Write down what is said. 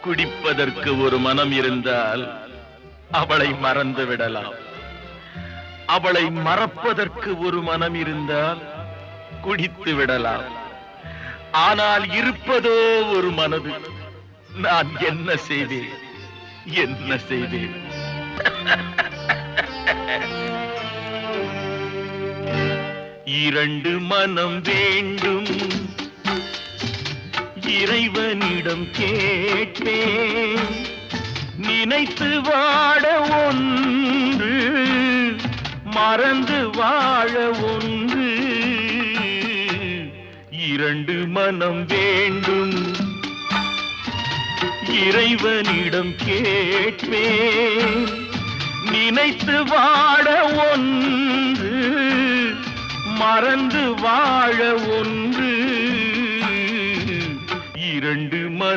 குடிப்பதற்கு ஒரு மனம் இருந்தால் அவளை மறந்து விடலாம். அவளை மறப்பதற்கு ஒரு மனம் இருந்தால் குடித்து விடலாம். ஆனால் இருப்பதோ ஒரு மனது. நான் என்ன செய்தேன், என்ன செய்தேன்? இரண்டு மனம் வேண்டும், இறைவனிடம் கேட்டேன். நினைத்து வாழ ஒன்று, மறந்து வாழ ஒன்று. இரண்டு மனம் வேண்டும், இறைவனிடம் கேட்பேன். நினைத்து வாழ ஒன்று, மறந்து வாழ ஒன்று. இரண்டு மனம்